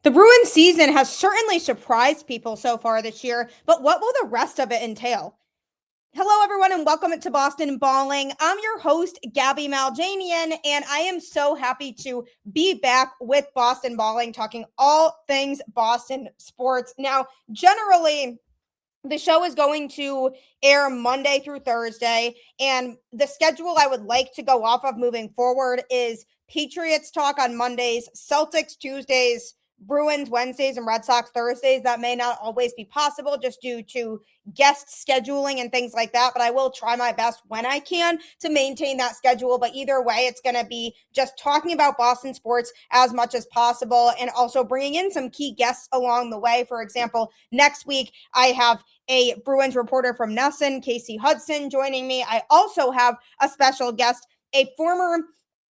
The Bruins season has certainly surprised people so far this year, but what will the rest of it entail? Hello, everyone, and welcome to Boston Balling. I'm your host, Gabby Maljanian, and I am so happy to be back with Boston Balling, talking all things Boston sports. Now, generally, the show is going to air Monday through Thursday, and the schedule I would like to go off of moving forward is Patriots talk on Mondays, Celtics Tuesdays, Bruins Wednesdays, and Red Sox Thursdays. That may not always be possible just due to guest scheduling and things like that, but I will try my best when I can to maintain that schedule. But either way, it's going to be just talking about Boston sports as much as possible and also bringing in some key guests along the way. For example, next week, I have a Bruins reporter from Nesson, Casey Hudson, joining me. I also have a special guest, a former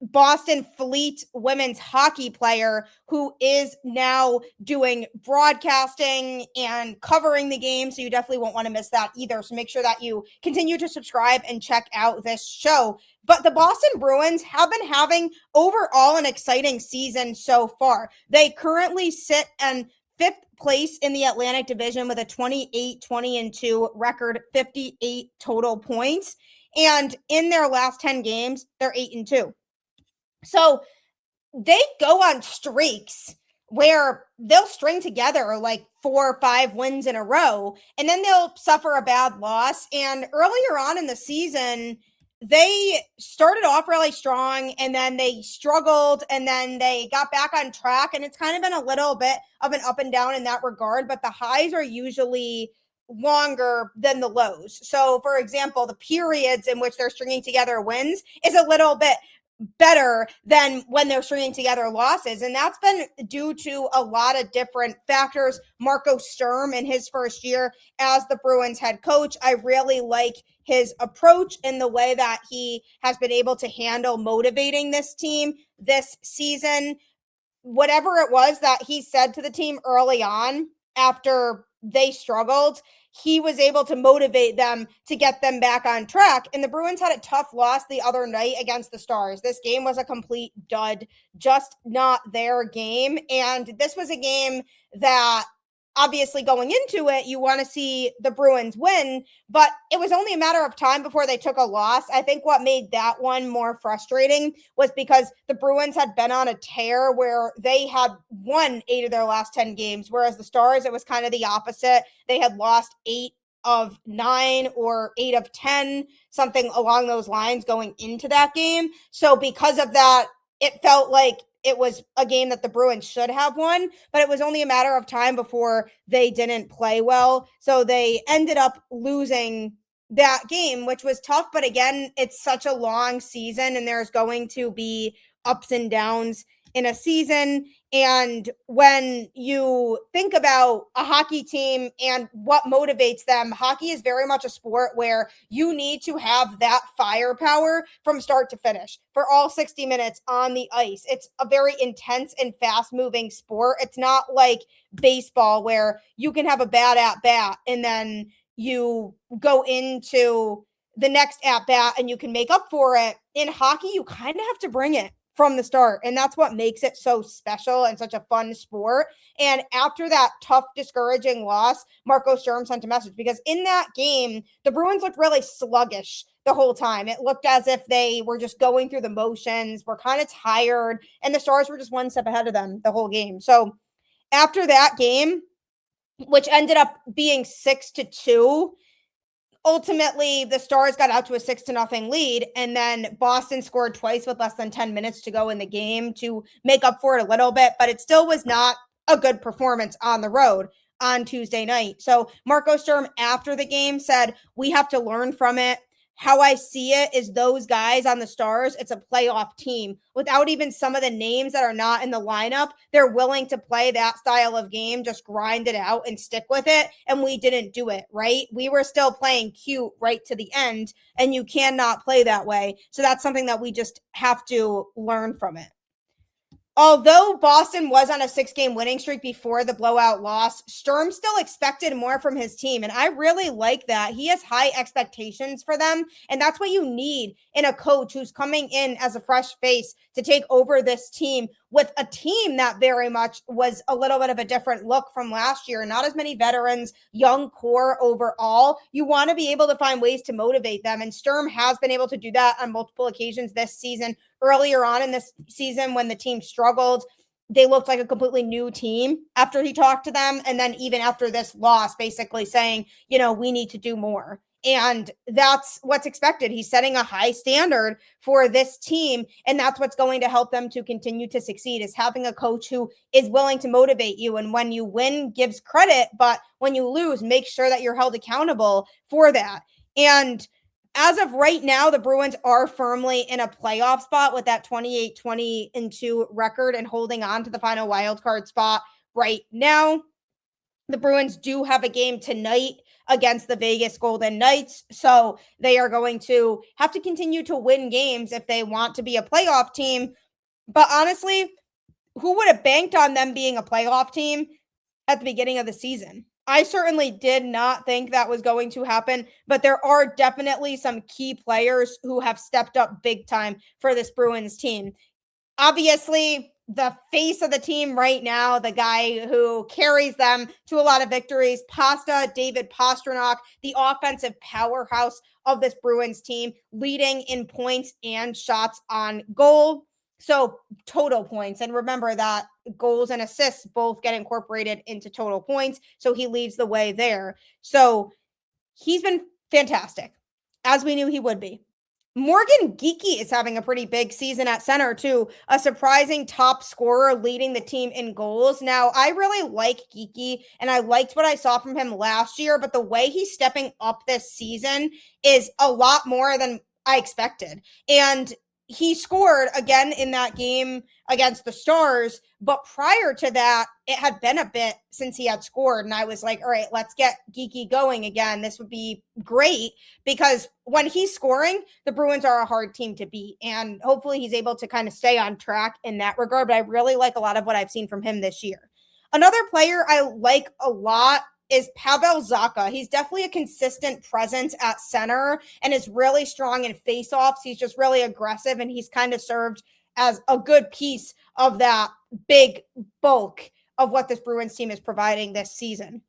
Boston Fleet women's hockey player who is now doing broadcasting and covering the game. So you definitely won't want to miss that either. So make sure that you continue to subscribe and check out this show. But the Boston Bruins have been having overall an exciting season so far. They currently sit in fifth place in the Atlantic Division with a 28-20-2 record, 58 total points. And in their last 10 games, they're 8-2. So they go on streaks where they'll string together like 4 or 5 wins in a row, and then they'll suffer a bad loss. And earlier on in the season, they started off really strong, and then they struggled, and then they got back on track. And it's kind of been a little bit of an up and down in that regard, but the highs are usually longer than the lows. So, for example, the periods in which they're stringing together wins is a little bit better than when they're stringing together losses. And that's been due to a lot of different factors. Marco Sturm in his first year as the Bruins head coach, I really like his approach and the way that he has been able to handle motivating this team this season. Whatever it was that he said to the team early on after they struggled, he was able to motivate them to get them back on track. And the Bruins had a tough loss the other night against the Stars. This game was a complete dud, just not their game. And this was a game that obviously going into it, you want to see the Bruins win, but it was only a matter of time before they took a loss. I think what made that one more frustrating was because the Bruins had been on a tear where they had won 8 of their last 10 games, whereas the Stars, it was kind of the opposite. They had lost 8 of 9 or 8 of 10, something along those lines going into that game. So because of that, it felt like it was a game that the Bruins should have won, but it was only a matter of time before they didn't play well. So they ended up losing that game, which was tough. But again, it's such a long season and there's going to be ups and downs in a season. And when you think about a hockey team and what motivates them, hockey is very much a sport where you need to have that firepower from start to finish for all 60 minutes on the ice. It's a very intense and fast-moving sport. It's not like baseball where you can have a bad at-bat and then you go into the next at-bat and you can make up for it. In hockey, you kind of have to bring it from the start. And that's what makes it so special and such a fun sport. And after that tough, discouraging loss, Marco Sturm sent a message because in that game, the Bruins looked really sluggish the whole time. It looked as if they were just going through the motions, were kind of tired, and the Stars were just one step ahead of them the whole game. So after that game, which ended up being 6-2, ultimately, the Stars got out to a 6-0 lead, and then Boston scored twice with less than 10 minutes to go in the game to make up for it a little bit, but it still was not a good performance on the road on Tuesday night. So Marco Sturm, after the game, said, we have to learn from it. How I see it is those guys on the Stars, it's a playoff team. Without even some of the names that are not in the lineup, they're willing to play that style of game, just grind it out and stick with it. And we didn't do it, right? We were still playing cute right to the end, and you cannot play that way. So that's something that we just have to learn from it. Although Boston was on a 6-game winning streak before the blowout loss, Sturm still expected more from his team. And I really like that. He has high expectations for them. And that's what you need in a coach who's coming in as a fresh face to take over this team with a team that very much was a little bit of a different look from last year. Not as many veterans, young core overall. You want to be able to find ways to motivate them. And Sturm has been able to do that on multiple occasions this season. Earlier on in this season, when the team struggled, they looked like a completely new team after he talked to them. And then even after this loss, basically saying, we need to do more. And that's what's expected. He's setting a high standard for this team. And that's what's going to help them to continue to succeed, is having a coach who is willing to motivate you. And when you win, gives credit. But when you lose, make sure that you're held accountable for that. And as of right now, the Bruins are firmly in a playoff spot with that 28-20-2 record and holding on to the final wildcard spot right now. The Bruins do have a game tonight against the Vegas Golden Knights, so they are going to have to continue to win games if they want to be a playoff team. But honestly, who would have banked on them being a playoff team at the beginning of the season? I certainly did not think that was going to happen, but there are definitely some key players who have stepped up big time for this Bruins team. Obviously, the face of the team right now, the guy who carries them to a lot of victories, David Pastrnak, the offensive powerhouse of this Bruins team, leading in points and shots on goal. So total points. And remember that goals and assists both get incorporated into total points. So he leads the way there. So he's been fantastic, as we knew he would be. Morgan Geeky is having a pretty big season at center too. A surprising top scorer leading the team in goals. Now, I really like Geeky and I liked what I saw from him last year, but the way he's stepping up this season is a lot more than I expected. And he scored again in that game against the Stars, but prior to that, it had been a bit since he had scored. And I was like, all right, let's get Geeky going again. This would be great because when he's scoring, the Bruins are a hard team to beat. And hopefully he's able to kind of stay on track in that regard. But I really like a lot of what I've seen from him this year. Another player I like a lot is Pavel Zacha. He's definitely a consistent presence at center and is really strong in faceoffs. He's just really aggressive, and he's kind of served as a good piece of that big bulk of what this Bruins team is providing this season.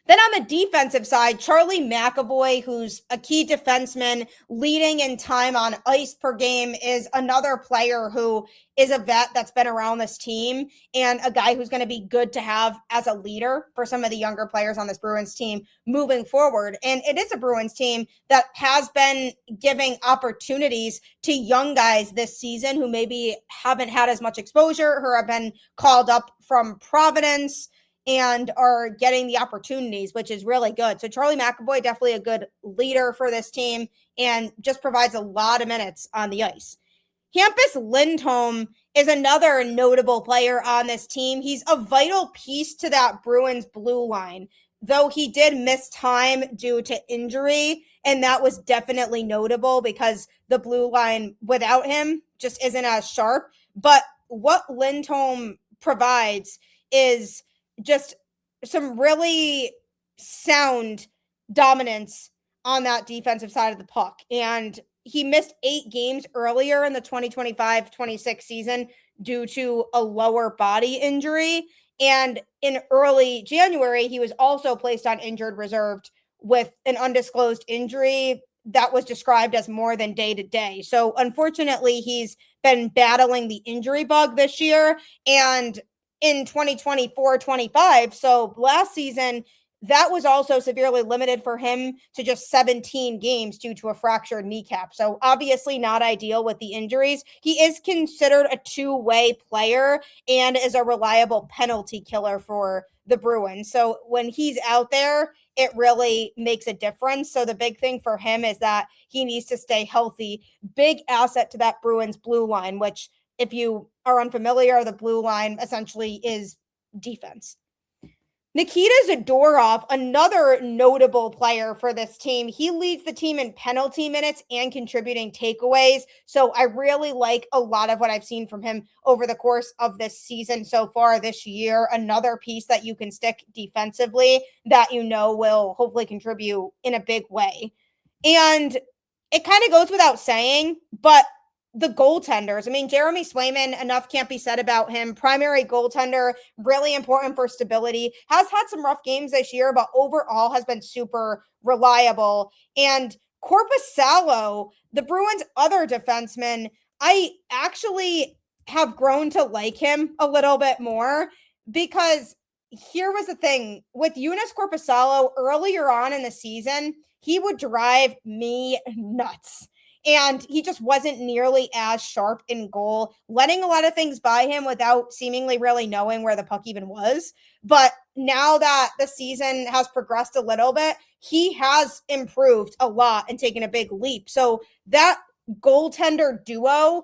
Then on the defensive side, Charlie McAvoy, who's a key defenseman leading in time on ice per game, is another player who is a vet that's been around this team and a guy who's going to be good to have as a leader for some of the younger players on this Bruins team moving forward. And it is a Bruins team that has been giving opportunities to young guys this season who maybe haven't had as much exposure, who have been called up from Providence and are getting the opportunities, which is really good. So Charlie McAvoy, definitely a good leader for this team and just provides a lot of minutes on the ice. Hampus Lindholm is another notable player on this team. He's a vital piece to that Bruins blue line, though he did miss time due to injury, and that was definitely notable because the blue line without him just isn't as sharp. But what Lindholm provides is just some really sound dominance on that defensive side of the puck. And he missed 8 games earlier in the 2025-26 season due to a lower body injury. And in early January, he was also placed on injured reserve with an undisclosed injury that was described as more than day-to-day. So unfortunately, he's been battling the injury bug this year. And in 2024-25, so last season, that was also severely limited for him to just 17 games due to a fractured kneecap. So obviously not ideal with the injuries. He is considered a two-way player and is a reliable penalty killer for the Bruins. So when he's out there, it really makes a difference. So the big thing for him is that he needs to stay healthy. Big asset to that Bruins blue line, which if you are unfamiliar, the blue line essentially is defense. Nikita Zadorov, another notable player for this team. He leads the team in penalty minutes and contributing takeaways. So I really like a lot of what I've seen from him over the course of this season so far this year. Another piece that you can stick defensively that will hopefully contribute in a big way. And it kind of goes without saying, but the goaltenders. I mean, Jeremy Swayman, enough can't be said about him. Primary goaltender, really important for stability. Has had some rough games this year, but overall has been super reliable. And Korpisalo, the Bruins' other defenseman, I actually have grown to like him a little bit more, because here was the thing with Joonas Korpisalo earlier on in the season, he would drive me nuts. And he just wasn't nearly as sharp in goal, letting a lot of things by him without seemingly really knowing where the puck even was. But now that the season has progressed a little bit, he has improved a lot and taken a big leap. So that goaltender duo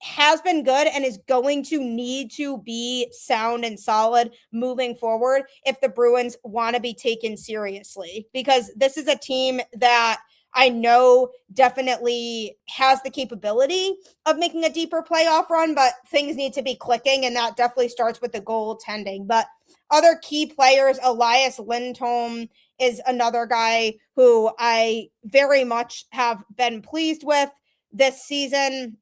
has been good and is going to need to be sound and solid moving forward if the Bruins want to be taken seriously, because this is a team that I know definitely has the capability of making a deeper playoff run, but things need to be clicking, and that definitely starts with the goaltending. But other key players, Elias Lindholm is another guy who I very much have been pleased with this season.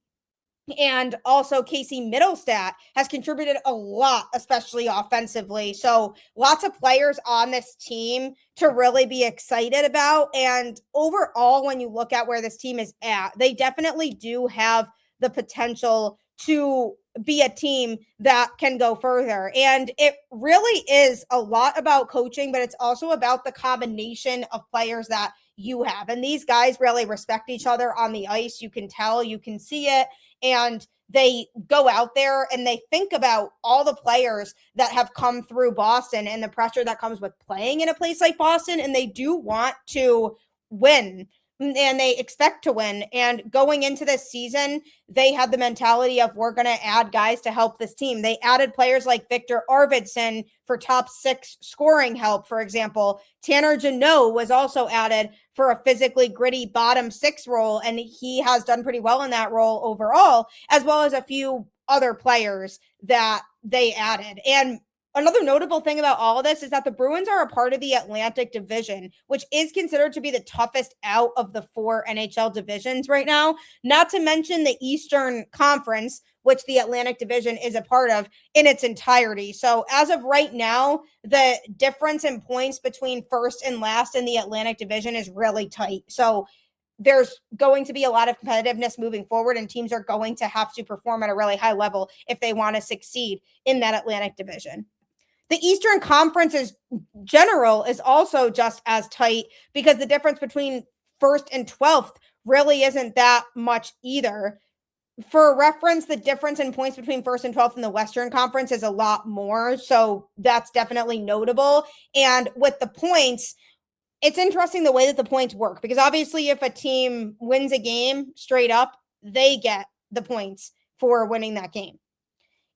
And also Casey Middlestat has contributed a lot, especially offensively. So lots of players on this team to really be excited about. And overall, when you look at where this team is at, they definitely do have the potential to be a team that can go further. And it really is a lot about coaching, but it's also about the combination of players that you have. And these guys really respect each other on the ice. You can tell, you can see it. And they go out there and they think about all the players that have come through Boston and the pressure that comes with playing in a place like Boston. And they do want to win, and they expect to win. And going into this season, they had the mentality of, we're going to add guys to help this team. They added players like Victor Arvidsson for top 6 scoring help, for example. Tanner Jeannot was also added for a physically gritty bottom 6 role, and he has done pretty well in that role overall, as well as a few other players that they added. And another notable thing about all of this is that the Bruins are a part of the Atlantic Division, which is considered to be the toughest out of the 4 NHL divisions right now, not to mention the Eastern Conference, which the Atlantic Division is a part of in its entirety. So as of right now, the difference in points between first and last in the Atlantic Division is really tight. So there's going to be a lot of competitiveness moving forward, and teams are going to have to perform at a really high level if they want to succeed in that Atlantic Division. The Eastern Conference is general is also just as tight, because the difference between first and 12th really isn't that much either. For reference, the difference in points between first and 12th in the Western Conference is a lot more. So that's definitely notable. And with the points, it's interesting the way that the points work, because obviously if a team wins a game straight up, they get the points for winning that game.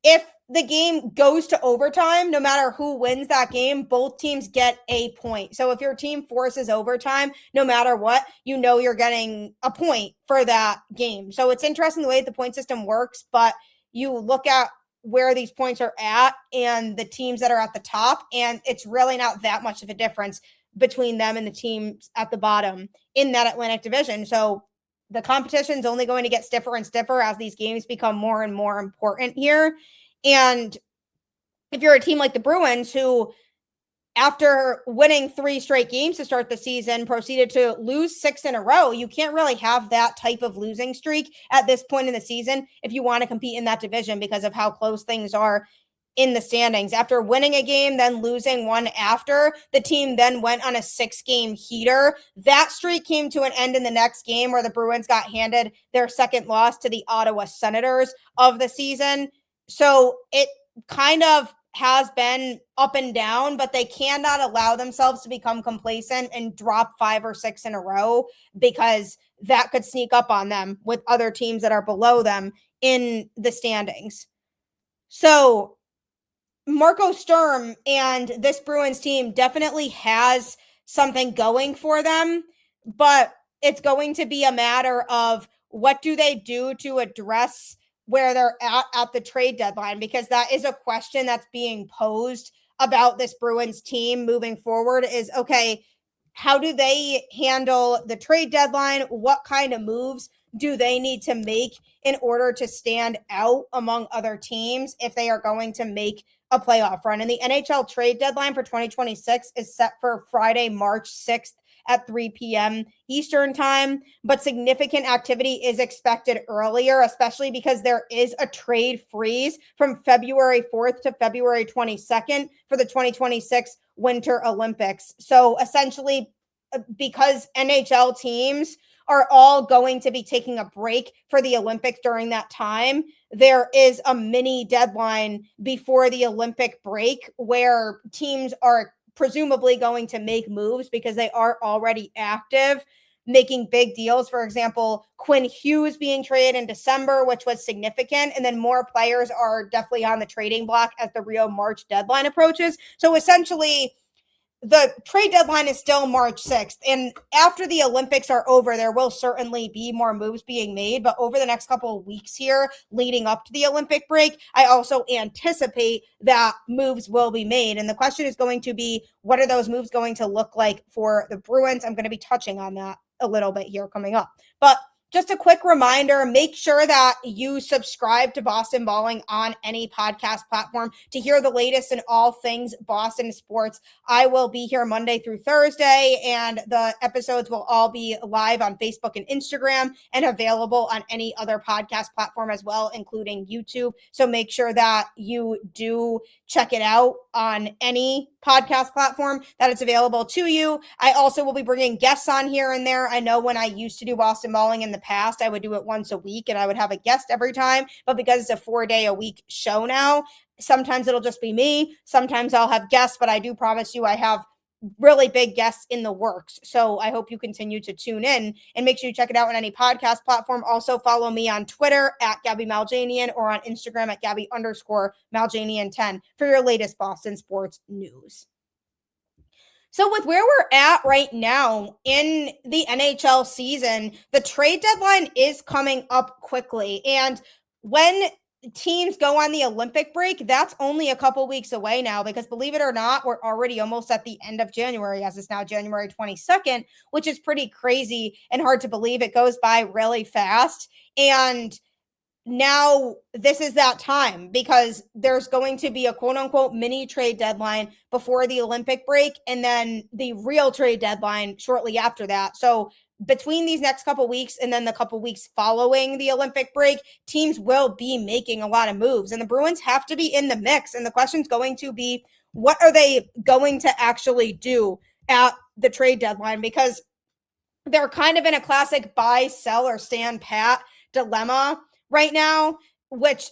If the game goes to overtime, no matter who wins that game, both teams get a point. So if your team forces overtime, no matter what, you know you're getting a point for that game. So it's interesting the way the point system works, but you look at where these points are at and the teams that are at the top, and it's really not that much of a difference between them and the teams at the bottom in that Atlantic Division. So the competition is only going to get stiffer and stiffer as these games become more and more important here. And if you're a team like the Bruins, who after winning 3 straight games to start the season proceeded to lose 6 in a row, you can't really have that type of losing streak at this point in the season if you want to compete in that division, because of how close things are in the standings. After winning a game, then losing one after, the team then went on a 6-game heater. That streak came to an end in the next game, where the Bruins got handed their second loss to the Ottawa Senators of the season. So it kind of has been up and down, but they cannot allow themselves to become complacent and drop 5 or 6 in a row, because that could sneak up on them with other teams that are below them in the standings. So Marco Sturm and this Bruins team definitely has something going for them, but it's going to be a matter of what do they do to address where they're at the trade deadline, because that is a question that's being posed about this Bruins team moving forward is, okay, how do they handle the trade deadline? What kind of moves do they need to make in order to stand out among other teams if they are going to make a playoff run? And the NHL trade deadline for 2026 is set for Friday, March 6th at 3 p.m. Eastern time, but significant activity is expected earlier, especially because there is a trade freeze from February 4th to February 22nd for the 2026 Winter Olympics. So essentially, because NHL teams are all going to be taking a break for the Olympics during that time, there is a mini deadline before the Olympic break where teams are presumably going to make moves because they are already active, making big deals. For example, Quinn Hughes being traded in December, which was significant. And then more players are definitely on the trading block as the real March deadline approaches. So essentially, the trade deadline is still March 6th. And after the Olympics are over, there will certainly be more moves being made. But over the next couple of weeks here, leading up to the Olympic break, I also anticipate that moves will be made. And the question is going to be, what are those moves going to look like for the Bruins? I'm going to be touching on that a little bit here coming up. But just a quick reminder, make sure that you subscribe to Boston Balling on any podcast platform to hear the latest in all things Boston sports. I will be here Monday through Thursday, and the episodes will all be live on Facebook and Instagram and available on any other podcast platform as well, including YouTube. So make sure that you do check it out on any podcast platform that it's available to you. I also will be bringing guests on here and there. I know when I used to do Boston Balling in the past, I would do it once a week and I would have a guest every time. But because it's a 4-day-a-week show now, sometimes it'll just be me. Sometimes I'll have guests, but I do promise you I have really big guests in the works. So I hope you continue to tune in and make sure you check it out on any podcast platform. Also follow me on Twitter at Gabby Maljanian or on Instagram at Gabby_Maljanian10 for your latest Boston sports news. So with where we're at right now in the NHL season, the trade deadline is coming up quickly. And when teams go on the Olympic break, that's only a couple weeks away now, because believe it or not, we're already almost at the end of January, as it's now January 22nd, which is pretty crazy and hard to believe. It goes by really fast. And now this is that time, because there's going to be a quote unquote mini trade deadline before the Olympic break, and then the real trade deadline shortly after that. So between these next couple weeks and then the couple weeks following the Olympic break, teams will be making a lot of moves, and the Bruins have to be in the mix. And the question's going to be, what are they going to actually do at the trade deadline? Because they're kind of in a classic buy, sell, or stand pat dilemma right now, which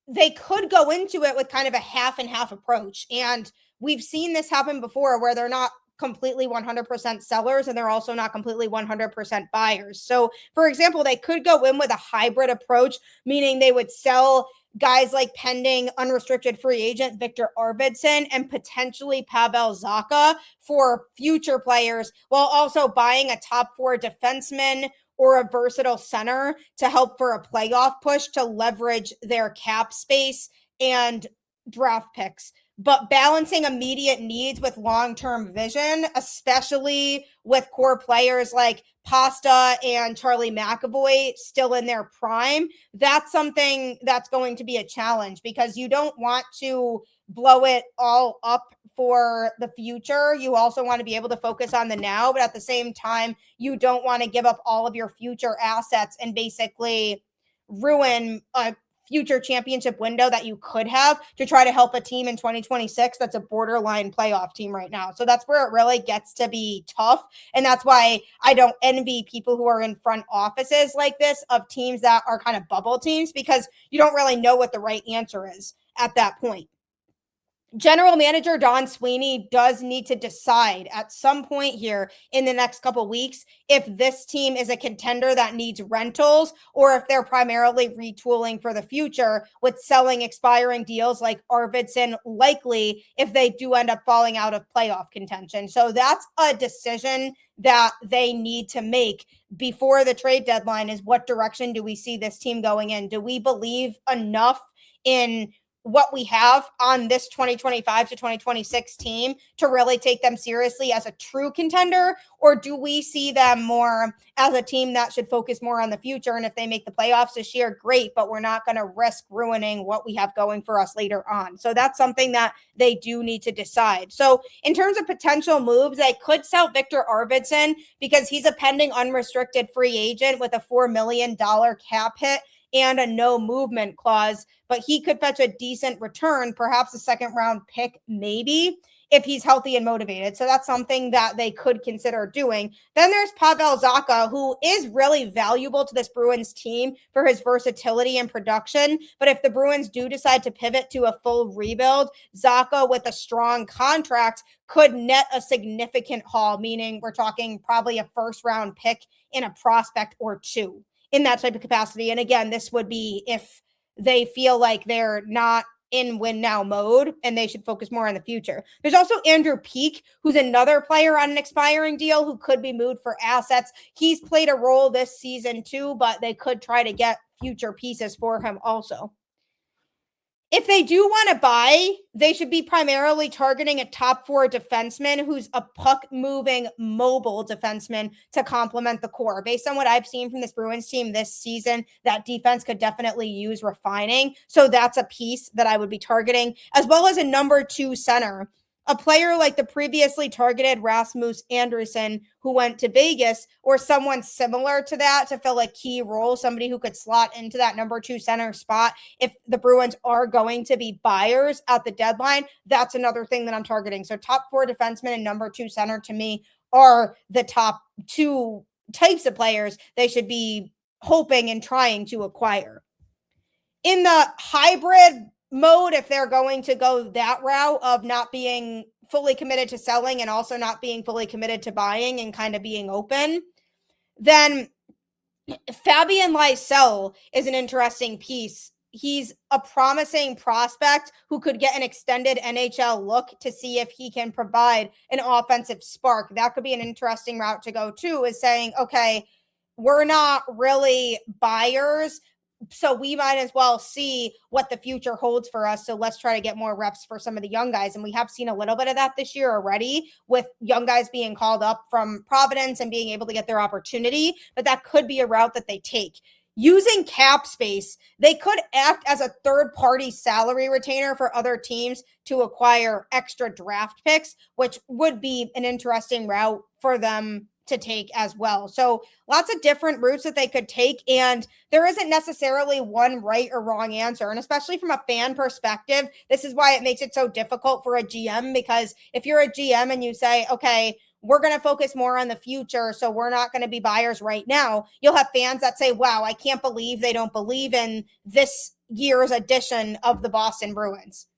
they could go into it with kind of a half and half approach. And we've seen this happen before, where they're not completely 100% sellers and they're also not completely 100% buyers. So for example, they could go in with a hybrid approach, meaning they would sell guys like pending unrestricted free agent Victor Arvidsson and potentially Pavel Zacha for future players, while also buying a top 4 defenseman or a versatile center to help for a playoff push to leverage their cap space and draft picks. But balancing immediate needs with long-term vision, especially with core players like Pasta and Charlie McAvoy still in their prime, that's something that's going to be a challenge, because you don't want to blow it all up for the future. You also want to be able to focus on the now, but at the same time, you don't want to give up all of your future assets and basically ruin a future championship window that you could have to try to help a team in 2026 that's a borderline playoff team right now. So that's where it really gets to be tough. And that's why I don't envy people who are in front offices like this of teams that are kind of bubble teams, because you don't really know what the right answer is at that point. General Manager Don Sweeney does need to decide at some point here in the next couple weeks if this team is a contender that needs rentals, or if they're primarily retooling for the future with selling expiring deals like Arvidsson, likely if they do end up falling out of playoff contention. So that's a decision that they need to make before the trade deadline, is what direction do we see this team going in? Do we believe enough in what we have on this 2025 to 2026 team to really take them seriously as a true contender? Or do we see them more as a team that should focus more on the future? And if they make the playoffs this year, great, but we're not going to risk ruining what we have going for us later on. So that's something that they do need to decide. So in terms of potential moves, they could sell Victor Arvidsson because he's a pending unrestricted free agent with a $4 million cap hit and a no movement clause, but he could fetch a decent return, perhaps a second round pick, maybe, if he's healthy and motivated. So that's something that they could consider doing. Then there's Pavel Zacha, who is really valuable to this Bruins team for his versatility and production. But if the Bruins do decide to pivot to a full rebuild, Zacha with a strong contract could net a significant haul, meaning we're talking probably a first round pick in a prospect or two in that type of capacity. And again, this would be if they feel like they're not in win now mode and they should focus more on the future. There's also Andrew Peeke, who's another player on an expiring deal who could be moved for assets. He's played a role this season too, but they could try to get future pieces for him also. If they do want to buy, they should be primarily targeting a top four defenseman who's a puck-moving, mobile defenseman to complement the core. Based on what I've seen from this Bruins team this season, that defense could definitely use refining. So that's a piece that I would be targeting, as well as a number two center. A player like the previously targeted Rasmus Andersson, who went to Vegas, or someone similar to that to fill a key role, somebody who could slot into that number two center spot. If the Bruins are going to be buyers at the deadline, that's another thing that I'm targeting. So top four defensemen and number two center to me are the top two types of players they should be hoping and trying to acquire. In the hybrid mode, if they're going to go that route of not being fully committed to selling and also not being fully committed to buying and kind of being open, then Fabian Lysell is an interesting piece. He's a promising prospect who could get an extended NHL look to see if he can provide an offensive spark. That could be an interesting route to go too, is saying, okay, we're not really buyers, so we might as well see what the future holds for us. So let's try to get more reps for some of the young guys. And we have seen a little bit of that this year already with young guys being called up from Providence and being able to get their opportunity. But that could be a route that they take. Using cap space, they could act as a third-party salary retainer for other teams to acquire extra draft picks, which would be an interesting route for them to take as well. So lots of different routes that they could take, and there isn't necessarily one right or wrong answer. And especially from a fan perspective, this is why it makes it so difficult for a GM, because if you're a GM and you say, okay, we're going to focus more on the future, so we're not going to be buyers right now, you'll have fans that say, wow, I can't believe they don't believe in this year's edition of the Boston Bruins.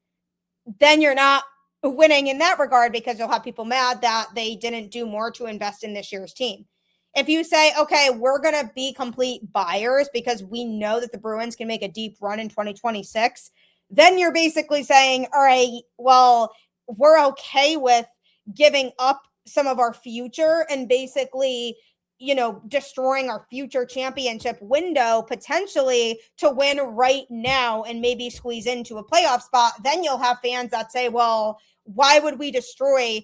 Then you're not winning in that regard, because you'll have people mad that they didn't do more to invest in this year's team. If you say, okay, we're going to be complete buyers because we know that the Bruins can make a deep run in 2026, then you're basically saying, all right, well, we're okay with giving up some of our future and basically, destroying our future championship window potentially to win right now and maybe squeeze into a playoff spot. Then you'll have fans that say, well, why would we destroy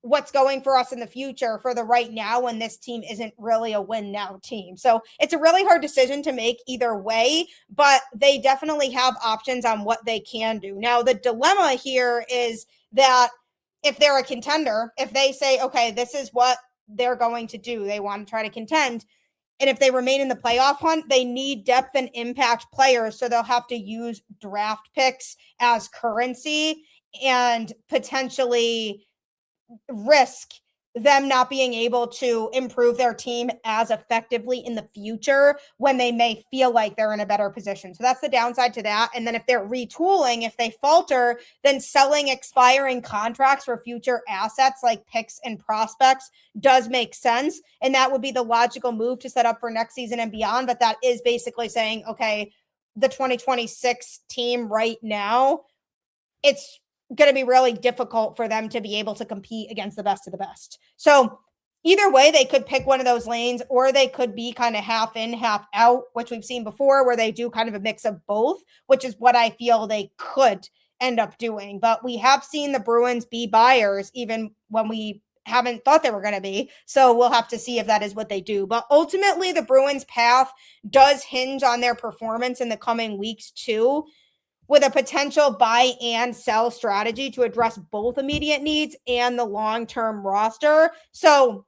what's going for us in the future for the right now when this team isn't really a win now team? So it's a really hard decision to make either way, but they definitely have options on what they can do. Now, the dilemma here is that if they're a contender, if they say, okay, this is what they're going to do, they want to try to contend, and if they remain in the playoff hunt, they need depth and impact players, so they'll have to use draft picks as currency and potentially risk them not being able to improve their team as effectively in the future when they may feel like they're in a better position. So that's the downside to that. And then if they're retooling, if they falter, then selling expiring contracts for future assets like picks and prospects does make sense. And that would be the logical move to set up for next season and beyond. But that is basically saying, okay, the 2026 team right now, it's going to be really difficult for them to be able to compete against the best of the best. So either way, they could pick one of those lanes, or they could be kind of half in, half out, which we've seen before, where they do kind of a mix of both, which is what I feel they could end up doing. But we have seen the Bruins be buyers even when we haven't thought they were going to be. So we'll have to see if that is what they do. But ultimately, the Bruins' path does hinge on their performance in the coming weeks too, with a potential buy and sell strategy to address both immediate needs and the long-term roster. So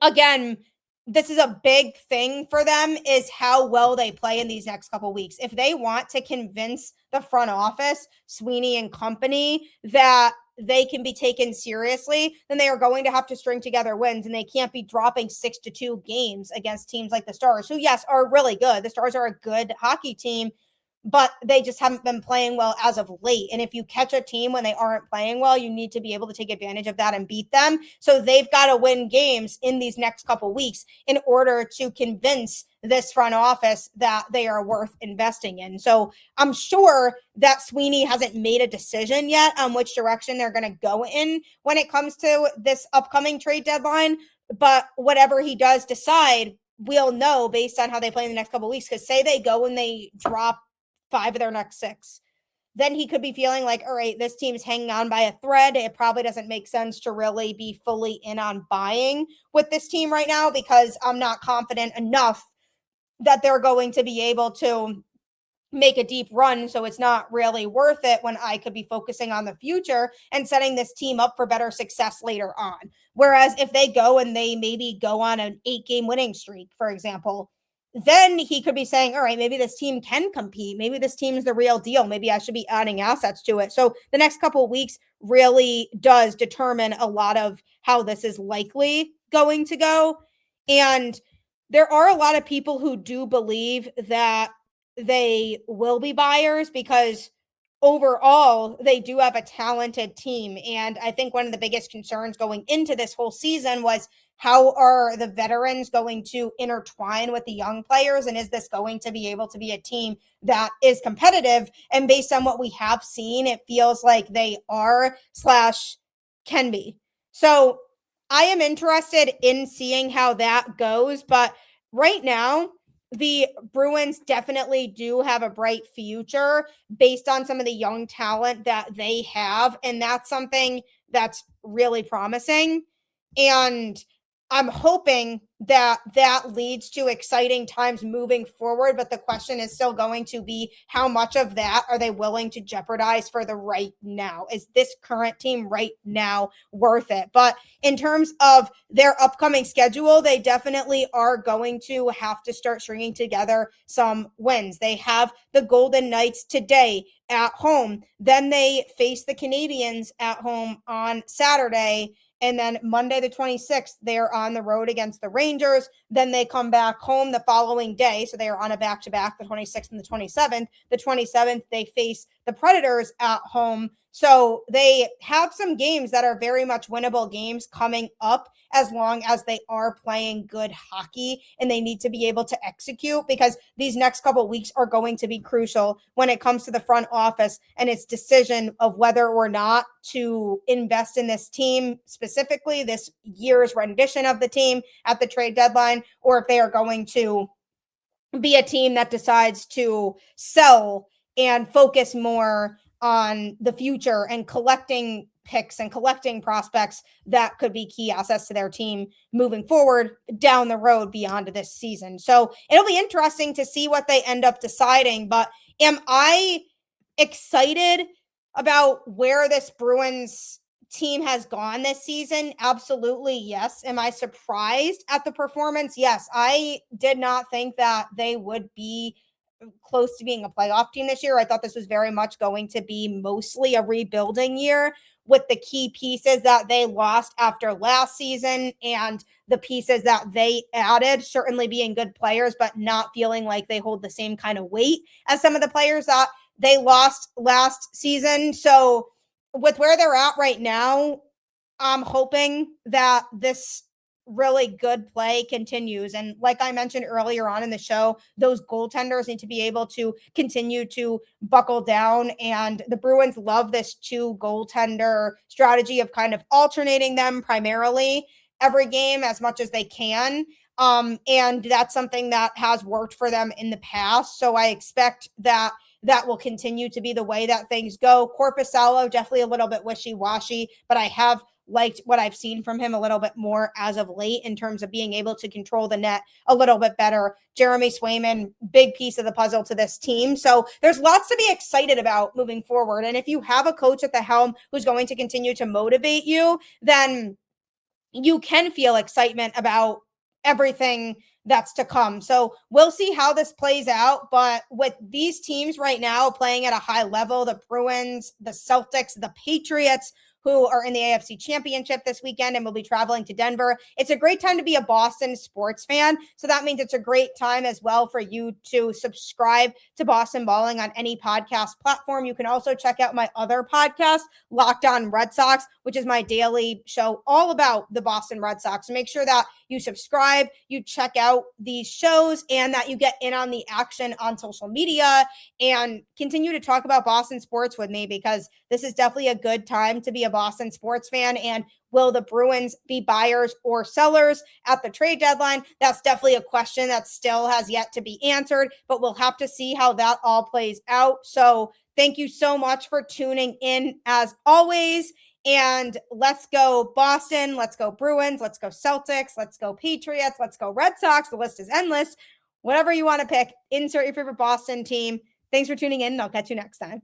again, this is a big thing for them, is how well they play in these next couple weeks. If they want to convince the front office, Sweeney and company, that they can be taken seriously, then they are going to have to string together wins, and they can't be dropping 6-2 games against teams like the Stars, who, yes, are really good. The Stars are a good hockey team, but they just haven't been playing well as of late. And if you catch a team when they aren't playing well, you need to be able to take advantage of that and beat them. So they've got to win games in these next couple weeks in order to convince this front office that they are worth investing in. So I'm sure that Sweeney hasn't made a decision yet on which direction they're going to go in when it comes to this upcoming trade deadline. But whatever he does decide, we'll know based on how they play in the next couple weeks. Because say they go and they drop 5 of their next 6, then he could be feeling like, all right, this team's hanging on by a thread. It probably doesn't make sense to really be fully in on buying with this team right now, because I'm not confident enough that they're going to be able to make a deep run. So it's not really worth it when I could be focusing on the future and setting this team up for better success later on. Whereas if they go and they maybe go on an 8-game winning streak, for example, then he could be saying, all right, maybe this team can compete. Maybe this team's the real deal. Maybe I should be adding assets to it. So the next couple of weeks really does determine a lot of how this is likely going to go. And there are a lot of people who do believe that they will be buyers, because overall they do have a talented team. And I think one of the biggest concerns going into this whole season was, how are the veterans going to intertwine with the young players? And is this going to be able to be a team that is competitive? And based on what we have seen, it feels like they are / can be. So I am interested in seeing how that goes. But right now, the Bruins definitely do have a bright future based on some of the young talent that they have. And that's something that's really promising. And I'm hoping that that leads to exciting times moving forward. But the question is still going to be, how much of that are they willing to jeopardize for the right now? Is this current team right now worth it? But in terms of their upcoming schedule, they definitely are going to have to start stringing together some wins. They have the Golden Knights today at home. Then they face the Canadiens at home on Saturday. And then Monday, the 26th, they're on the road against the Rangers. Then they come back home the following day. So they are on a back-to-back, the 26th and the 27th. The 27th, they face the Predators at home. So they have some games that are very much winnable games coming up, as long as they are playing good hockey, and they need to be able to execute, because these next couple of weeks are going to be crucial when it comes to the front office and its decision of whether or not to invest in this team, specifically this year's rendition of the team at the trade deadline, or if they are going to be a team that decides to sell and focus more on the future and collecting picks and collecting prospects that could be key assets to their team moving forward down the road beyond this season. So it'll be interesting to see what they end up deciding. But am I excited about where this Bruins team has gone this season? Absolutely, yes. Am I surprised at the performance? Yes. I did not think that they would be close to being a playoff team this year. I thought this was very much going to be mostly a rebuilding year, with the key pieces that they lost after last season and the pieces that they added certainly being good players, but not feeling like they hold the same kind of weight as some of the players that they lost last season. So with where they're at right now, I'm hoping that this really good play continues. And like I mentioned earlier on in the show, those goaltenders need to be able to continue to buckle down. And the Bruins love this 2 goaltender strategy of kind of alternating them primarily. every game as much as they can. And that's something that has worked for them in the past. So I expect that will continue to be the way that things go. Korpisalo, definitely a little bit wishy-washy, but I have liked what I've seen from him a little bit more as of late in terms of being able to control the net a little bit better. Jeremy Swayman, big piece of the puzzle to this team. So there's lots to be excited about moving forward. And if you have a coach at the helm who's going to continue to motivate you, then you can feel excitement about everything that's to come. So we'll see how this plays out. But with these teams right now playing at a high level, the Bruins, the Celtics, the Patriots, who are in the AFC Championship this weekend and will be traveling to Denver. It's a great time to be a Boston sports fan. So that means it's a great time as well for you to subscribe to Boston Balling on any podcast platform. You can also check out my other podcast, Locked On Red Sox, which is my daily show all about the Boston Red Sox. So make sure that you subscribe, you check out these shows, and that you get in on the action on social media and continue to talk about Boston sports with me, because this is definitely a good time to be a Boston sports fan. And will the Bruins be buyers or sellers at the trade deadline? That's definitely a question that still has yet to be answered, but we'll have to see how that all plays out. So thank you so much for tuning in as always. And let's go Boston, let's go Bruins, let's go Celtics, let's go Patriots, let's go Red Sox. The list is endless. Whatever you want to pick, insert your favorite Boston team. Thanks for tuning in, and I'll catch you next time.